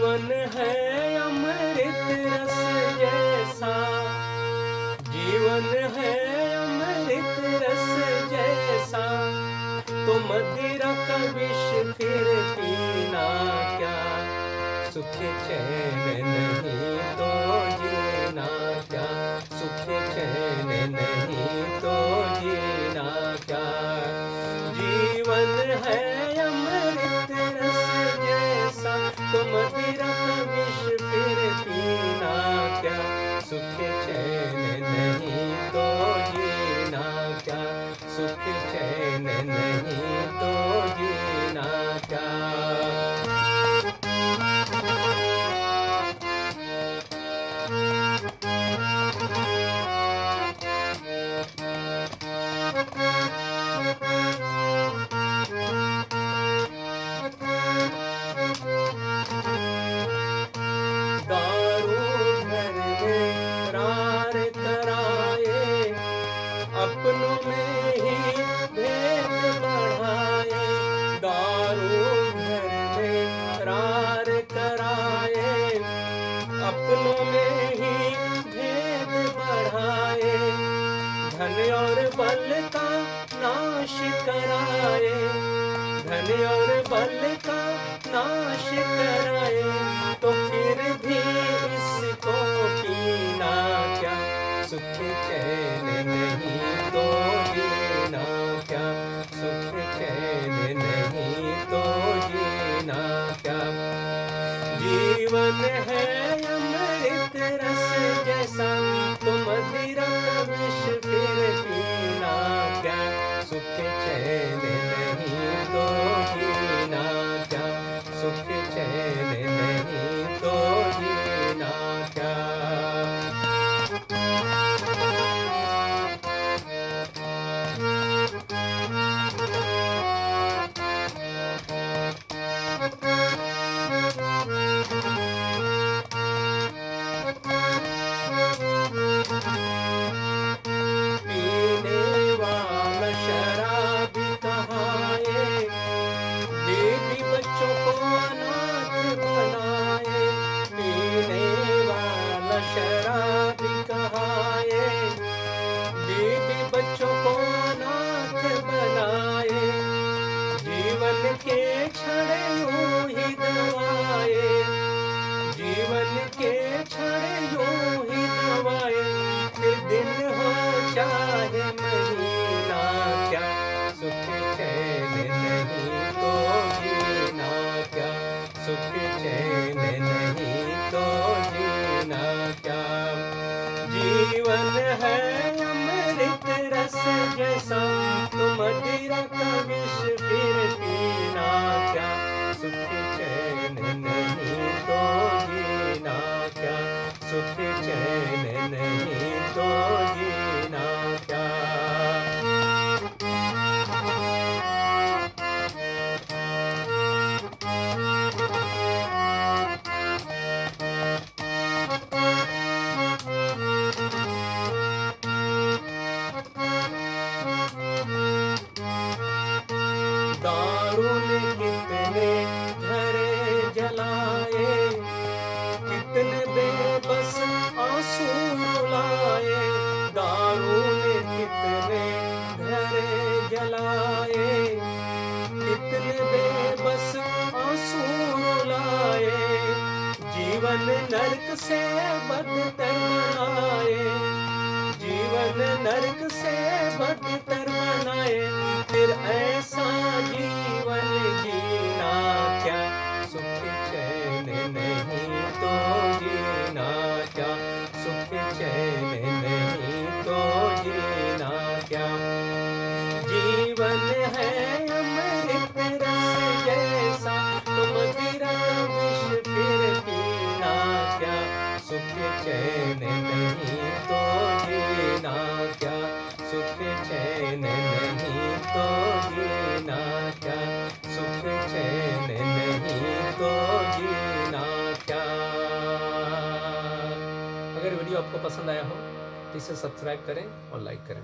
जीवन है अमृत रस जैसा, जीवन है अमृत रस जैसा, तो मदिरा का विष फिर पीना क्या, सुख चैन नहीं तो जीना क्या, सुख चैन नहीं तो जीना क्या। जीवन है अमृत रस जैसा, तो मदिरा का विष फिर पीना क्या, सुख चैन नहीं तो जीना क्या, सुख चैन नहीं तो जीना क्या। अपनों में ही भेद बढ़ाए, दारू घर में रार कराए, अपनों में ही भेद बढ़ाए, धन और बल का नाश कराए, धन और बल का नाश कराए, तो फिर भी इसको पीना क्या, सुख चैन नहीं तो जीना क्या, सुख चैन नहीं तो जीना क्या। जीवन है अमृत रस जैसा, तो मदिरा का विष फिर पीना क्या, सुख चैन नहीं तो जीना क्या, सुख चैन नहीं तो जीना क्या। बच्चों को अनाथ बनाए, पीने वाला शराबी कहाए, बीबी बच्चों को अनाथ बनाए, जीवन के छड़े यूं ही दबाए, जीवन के छड़े यूं ही दबाए, फिर दिन हो चाहे महीना क्या, सुख चैन नहीं तो जीना क्या, सुख चैन नहीं तो जीना क्या। जीवन है अमृत रस जैसा, तो मदिरा का विष फिर पीना क्या, सुख चैन नहीं तो जीना क्या, सुख चैन नहीं तो जीना क्या। दारू ने कितने घरे जलाए, कितने बेबस आंसू रुलाए, दारू ने कितने घरे जलाए, कितने बेबस आंसू रुलाए, जीवन नरक से बदतर बनाए, जीवन नरक से बदतर बनाए, फिर ऐसा जीवन जीना क्या, सुख चैन नहीं तो जीना क्या, सुख चैन नहीं तो जीना क्या। जीवन है अमृत रस जैसा, तो मदिरा का विष फिर पीना क्या, सुख चैन नहीं तो जीना क्या, सुख चैन नहीं तो जीना क्या, सुख चैन नहीं तो जीना क्या। अगर वीडियो आपको पसंद आया हो तो इसे सब्सक्राइब करें और लाइक करें।